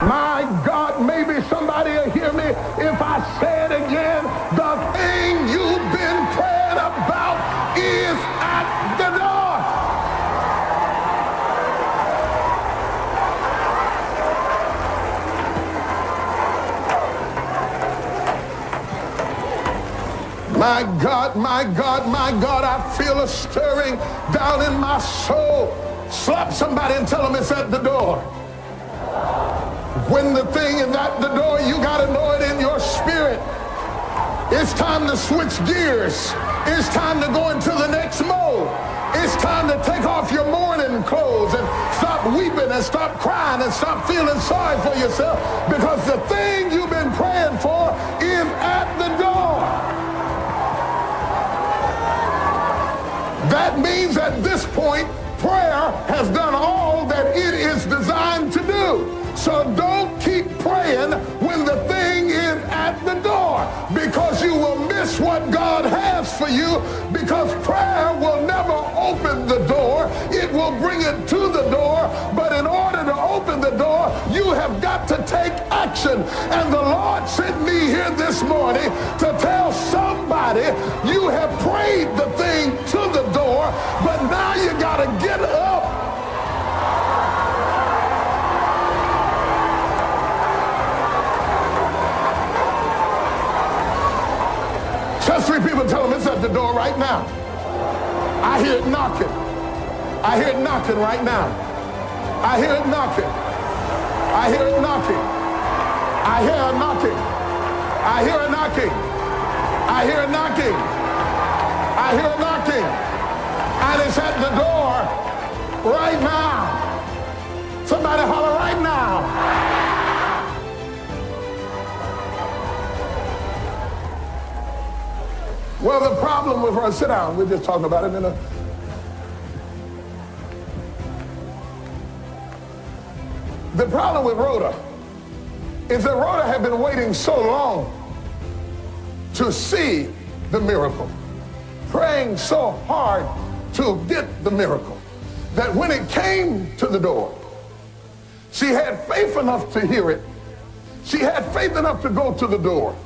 My God, maybe somebody will hear me if I say it again. The thing you've been praying about is at the door. My God, my God, my God, I feel a stirring down in my soul. Slap somebody and tell them it's at the door. When the thing is at the door, you got to know it in your spirit. It's time to switch gears. It's time to go into the next mode. It's time to take off your mourning clothes and stop weeping and stop crying and stop feeling sorry for yourself, because the thing you've been praying for is at the door. That means at this point, prayer has done all that it is designed to do. So don't keep praying when the thing is at the door, because you will miss what God has for you, because prayer will never open the door. It will bring it to the door, but in order to open the door, you have got to take action. And the Lord sent me here this morning to tell somebody, you have prayed the thing to the door, but now you got to get up. Just three people tell them it's at the door right now. I hear it knocking. I hear it knocking right now. I hear it knocking. I hear it knocking. I hear it knocking. I hear it knocking. I hear it knocking. I hear it knocking. And it's at the door right now. Somebody holler right now. Well, the problem with her, sit down, we're just talking about it in a... The problem with Rhoda is that Rhoda had been waiting so long to see the miracle, praying so hard to get the miracle, that when it came to the door, she had faith enough to hear it. She had faith enough to go to the door.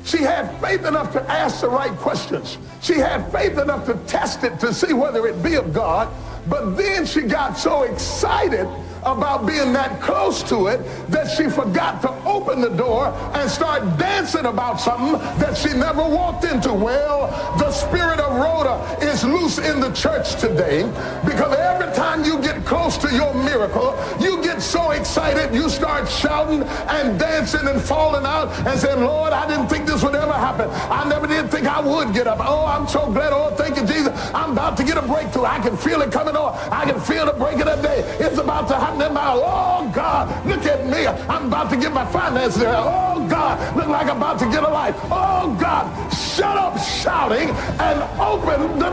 She had faith enough to ask the right questions. She had faith enough to test it to see whether it be of God. But then she got so excited about being that close to it that she forgot to open the door and start dancing about something that she never walked into. Well, the spirit of Rhoda is loose in the church today, because every time you get close to your miracle, you get so excited, you start shouting and dancing and falling out and saying, Lord, I didn't think this would ever happen. I never did think I would get up. Oh, I'm so glad. Oh, thank you, Jesus. I'm about to get a breakthrough. I can feel it coming on. I can feel the break of the day. It's about to happen in my life. Oh, God, look at me. I'm about to get my finances there. Oh, God, look like I'm about to get a life. Oh, God, shut up shouting and open the...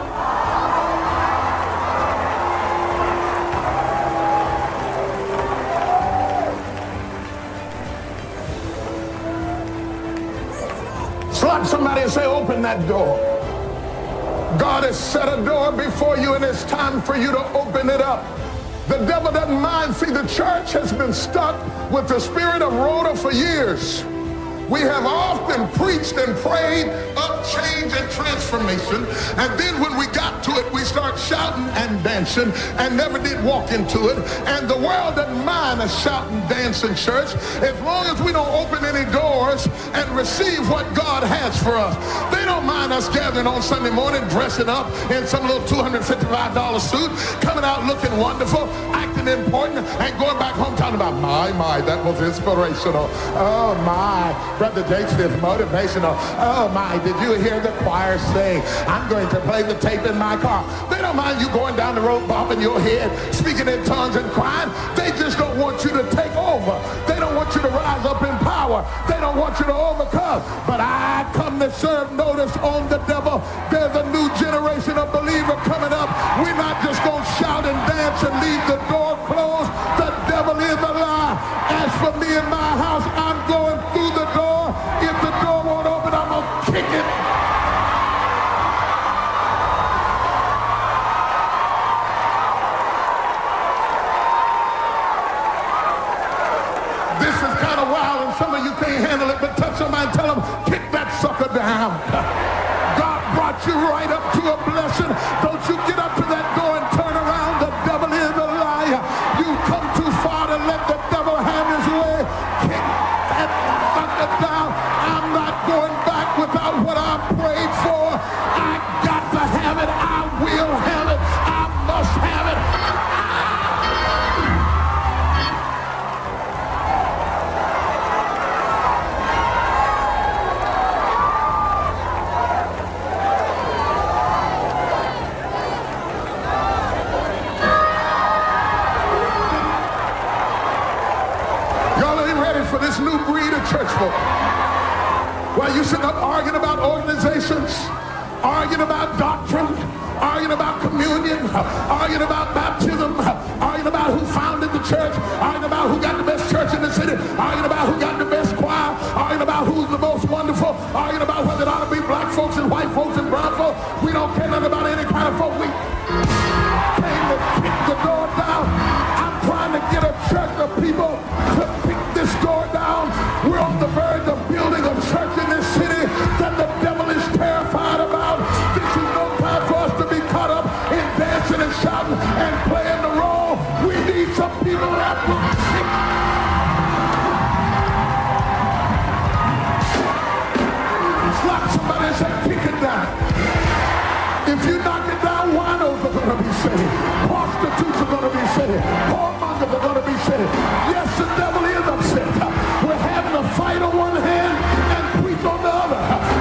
Slap somebody and say, open that door. God has set a door before you, and it's time for you to open it up. The devil doesn't mind. See, the church has been stuck with the spirit of Rhoda for years. We have often preached and prayed up change and transformation, and then when we got to it, we start shouting and dancing and never did walk into it. And the world doesn't mind us shouting, dancing, church, as long as we don't open any doors and receive what God has for us. They don't mind us gathering on Sunday morning, dressing up in some little $255 suit, coming out looking wonderful, acting important, and going back home talking about, my, that was inspirational. Oh, my. Brother Jake's is motivational. Oh my, did you hear the choir sing? I'm going to play the tape in my car. They don't mind you going down the road, bobbing your head, speaking in tongues and crying. They just don't want you to take over. They don't want you to rise up in power. They don't want you to overcome. But I come to serve notice on the devil. There's a new generation of believer coming up. We're not just going to shout and dance and leave the door closed. The devil is a lie. As for me and my house, I'm going through the door. If the door won't open, I'm going to kick it. This is Some of you can't handle it, but touch somebody and tell them, kick that sucker down. God brought you right up to a blessing. Don't you get up to that door and turn around. The devil is a liar. You come too far to let the devil have his way. Kick that sucker down. I'm not going back without what I prayed for. I got to have it. I will have it. I must have it. For this new breed of church folk. While you sitting up arguing about organizations, arguing about doctrine, arguing about communion, arguing about baptism, arguing about who founded the church, arguing about who got the best church in the city, arguing about who got the best choir, arguing about who's the most wonderful, arguing about whether it ought to be black folks and white folks and brown folks. We don't care nothing about any kind of folk. We came to kick the door down. I'm trying to get a church of people to kick this door down. We're on the verge of building a church in this city that the devil is terrified about. This is no time for us to be caught up in dancing and shouting and playing the role. We need some people that will kick. Slap somebody and say, kick it down. If you knock it down, winos are going to be saved. Prostitutes are going to be saved. Whoremongers are going to be saved. Yes, the devil is upset. We're having a fight on one hand and preach on the other.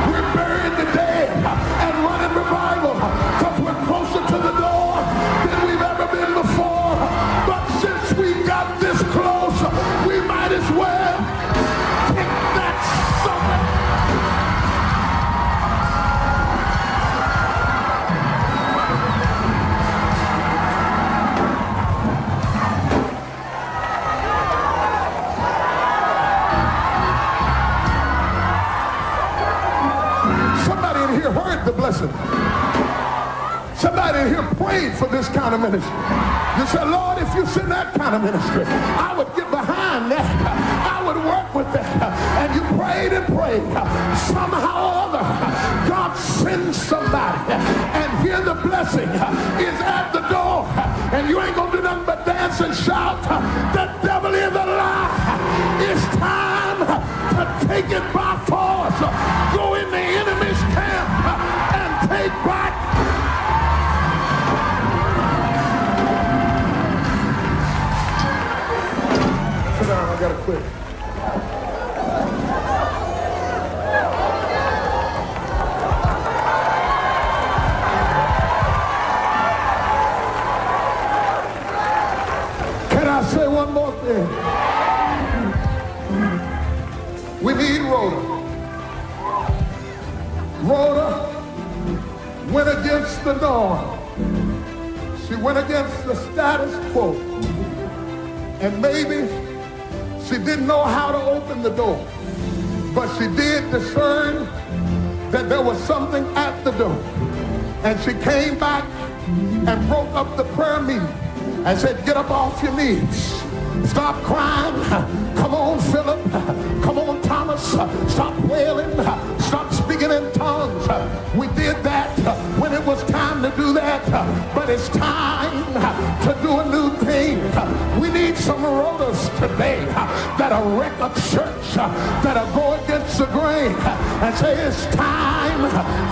We're burying the dead and running revival because we're closer to the door than we've ever been before. But since we got this close, we might as well kick that sucker. Heard the blessing. Somebody in here prayed for this kind of ministry. You said, Lord, if you send that kind of ministry, I would get behind that. I would work with that. And you prayed and prayed. Somehow or other, God sends somebody. And here the blessing is at the door. And you ain't going to do nothing but dance and shout. The devil is a lie. It's time to take it by force. Go in the enemy's camp and take back. Sit down, I gotta quit. Can I say one more thing? We need Rhoda. Rhoda went against the norm. She went against the status quo. And maybe she didn't know how to open the door. But she did discern that there was something at the door. And she came back and broke up the prayer meeting and said, get up off your knees. Stop crying. Come on, Philip. Come on, Thomas. Stop wailing. Stop speaking in tongues. We did that when it was time to do that. But it's time to do a new thing. We need some Rhodas today that'll wreck a church, that'll go against the grain and say it's time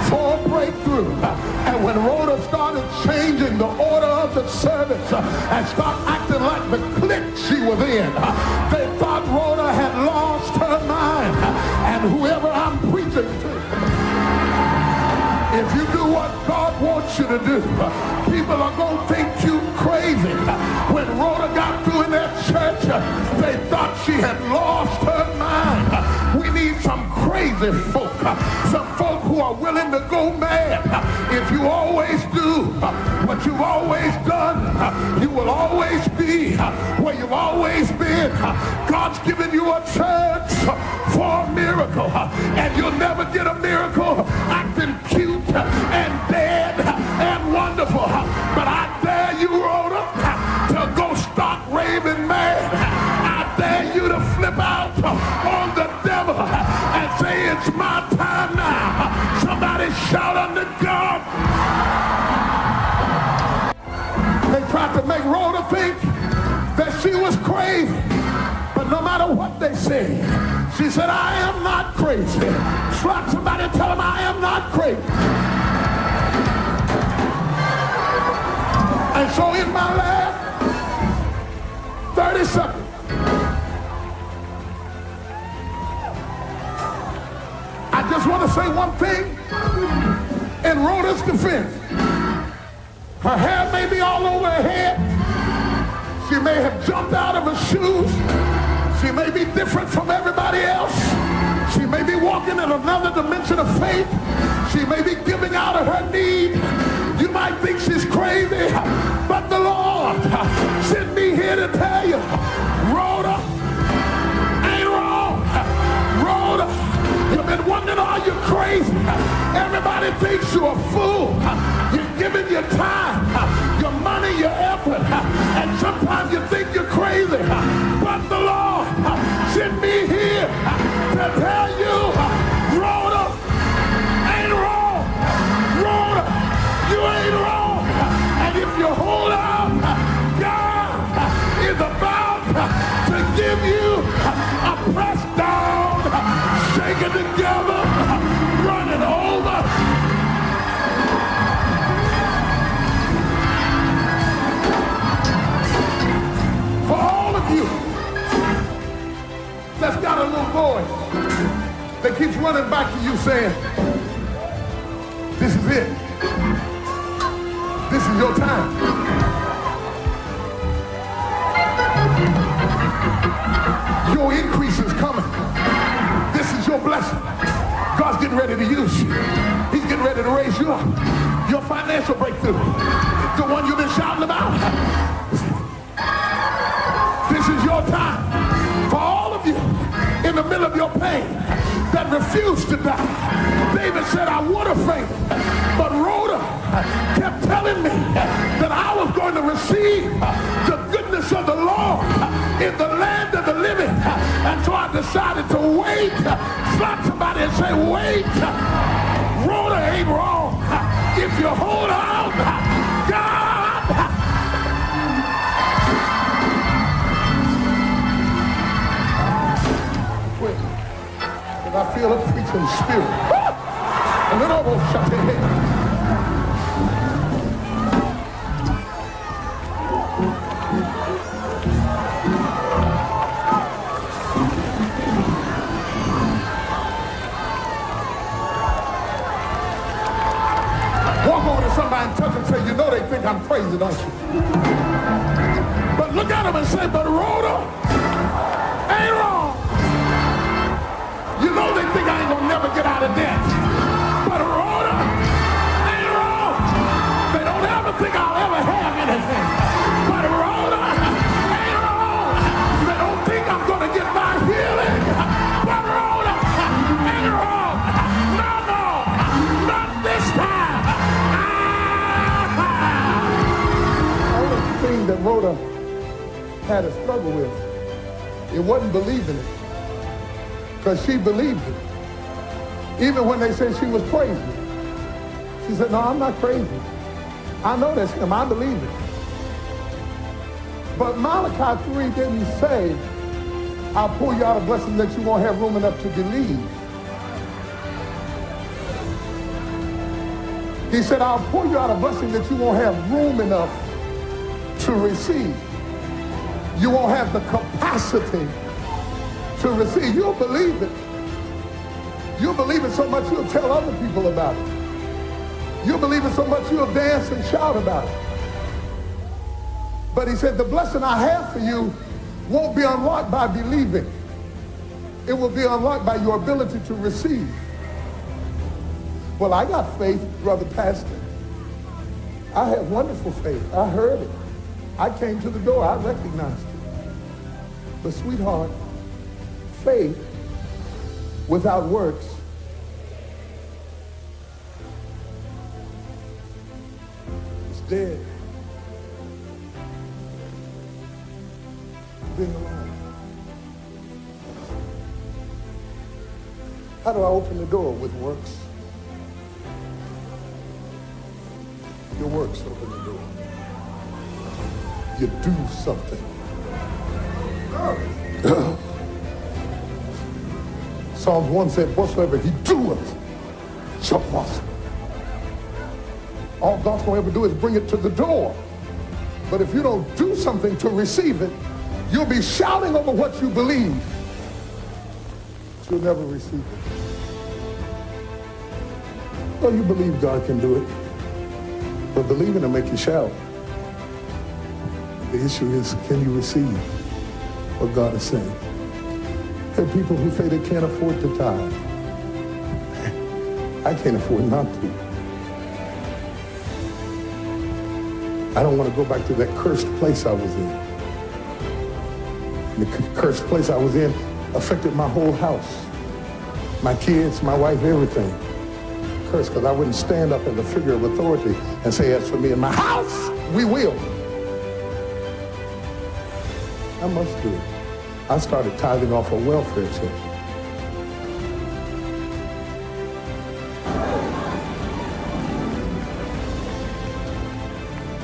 for a breakthrough. And when Rhoda started changing the order of the service and start acting like the clique she was in, they thought Rhoda had lost her mind. And whoever I'm preaching to, if you do what God wants you to do, people are going to think you crazy. When Rhoda got through in that church, they thought she had lost her mind. We need some crazy folk, some folk who are willing to go mad. If you always do what you've always done, you will always be where you've always been. God's given you a chance for a miracle, and you'll never get a miracle acting cute and dead and wonderful. But I dare you, Rhoda, to go start raving mad. I dare you to flip out on the they say. She said, I am not crazy. Slap somebody and tell them I am not crazy. And so in my last 30 seconds, I just want to say one thing in Rhoda's defense. Her hair may be all over her head. She may have jumped out of her shoes. She may be different from everybody else. She may be walking in another dimension of faith. She may be giving out of her need. You might think she's crazy, but the Lord sent me here to tell you, Rhoda ain't wrong. Rhoda, you've been wondering, are you crazy? Everybody thinks you're a fool. You're giving your time, your money, your effort, and sometimes you think you're crazy. But the Lord sent me here to tell you, Rhoda ain't wrong. Rhoda, you ain't wrong. And if you hold out, God is about to give you a pressed down, shaken together, running over. For all of you that's got a little voice that keeps running back to you saying, this is it. This is your time. Your increase is coming. This is your blessing. God's getting ready to use you. He's getting ready to raise you up. Your financial breakthrough, the one you've been shouting about. This is your time. For all of you in the middle of your pain that refuse to die. David said, I would have fainted, but Rhoda kept telling me that I was going to receive the goodness of the Lord in the land of the living. And so I decided to wait. Slap somebody and say, wait. Rhoda ain't wrong. If you hold out, God. Quick. If I feel a preaching spirit. And then almost shut their head. Walk over to somebody and touch them and say, you know they think I'm crazy, don't you? But look at them and say, but Rhoda ain't wrong. You know they think I ain't gonna never get out of debt. But Rhoda ain't wrong. They don't ever think I'll ever have anything. But Rhoda ain't wrong. They don't think I'm gonna get my healing. But Rhoda ain't wrong. No, not this time. The only thing that Rhoda had a struggle with, it wasn't believing it. Because she believed it. Even when they said she was crazy. She said, no, I'm not crazy. I know that's him. I believe it. But Malachi 3 didn't say, I'll pour you out a blessing that you won't have room enough to believe. He said, I'll pour you out a blessing that you won't have room enough to receive. You won't have the capacity to receive. You'll believe it. You'll believe it so much you'll tell other people about it. You'll believe it so much you'll dance and shout about it. But he said, the blessing I have for you won't be unlocked by believing. It will be unlocked by your ability to receive. Well, I got faith, brother pastor. I have wonderful faith. I heard it. I came to the door. I recognized it. But sweetheart, faith without works is dead. Being alone. How do I open the door? With works. Your works open the door. You do something. Psalms 1 said, whatsoever he doeth shall prosper. All God's going to ever do is bring it to the door. But if you don't do something to receive it, you'll be shouting over what you believe, but you'll never receive it. Well, you believe God can do it, but believing will make you shout. The issue is, can you receive what God is saying? There are people who say they can't afford to tithe. I can't afford not to. I don't want to go back to that cursed place I was in. The cursed place I was in affected my whole house. My kids, my wife, everything. Cursed because I wouldn't stand up as a figure of authority and say, as for me and my house, we will. I must do it. I started tithing off a welfare check.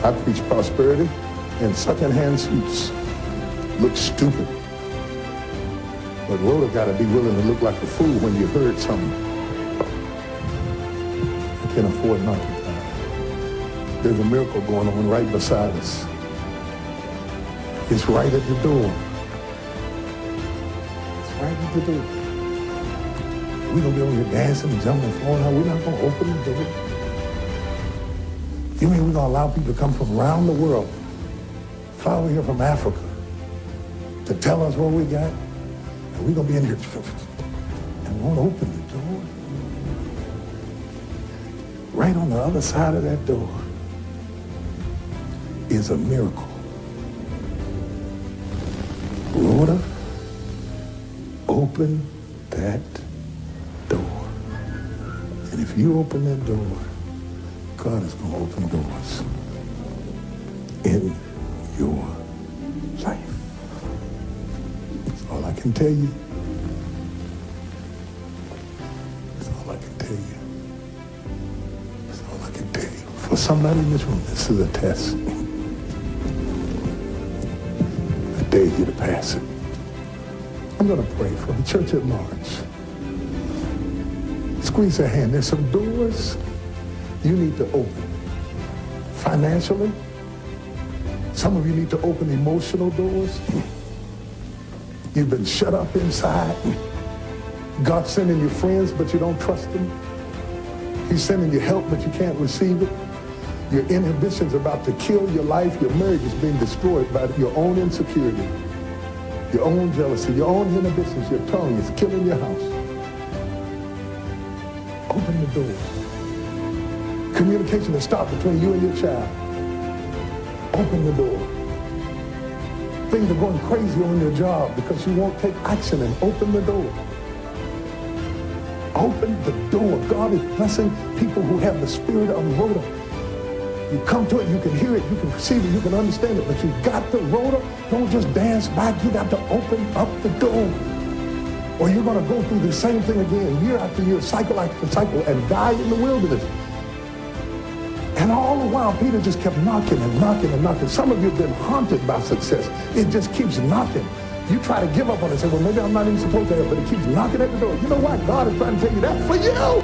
I preach prosperity, and second-hand suits look stupid. But Rhoda got to be willing to look like a fool when you heard something. I can't afford not to tithe. There's a miracle going on right beside us. It's right at the door. It's right at the door. We're going to be over here dancing and jumping and flowing out. We're not going to open the door. You mean we're going to allow people to come from around the world, fly over here from Africa, to tell us what we got? And we're going to be in here and won't open the door? Right on the other side of that door is a miracle. Rhoda, open that door. And if you open that door, God is going to open doors in your life. That's all I can tell you. That's all I can tell you. That's all I can tell you. For somebody in this room, this is a test. I dare you to pass it. I'm going to pray for the church at large. Squeeze a hand. There's some doors you need to open. Financially, some of you need to open emotional doors. You've been shut up inside. God's sending you friends, but you don't trust them. He's sending you help, but you can't receive it. Your inhibition's about to kill your life. Your marriage is being destroyed by your own insecurity, your own jealousy, your own inhibitions. Your tongue is killing your house. Open the door. Communication has stopped between you and your child. Open the door. Things are going crazy on your job because you won't take action, and open the door. Open the door. God is blessing people who have the spirit of Rhoda. You come to it, you can hear it, you can perceive it, you can understand it, but you got to, Rhoda, don't just dance back. You got to open up the door, or you're going to go through the same thing again, year after year, cycle after cycle, and die in the wilderness. And all the while, Peter just kept knocking and knocking and knocking. Some of you have been haunted by success. It just keeps knocking. You try to give up on it and say, well, maybe I'm not even supposed to have, but it keeps knocking at the door. You know what? God is trying to tell you that for you.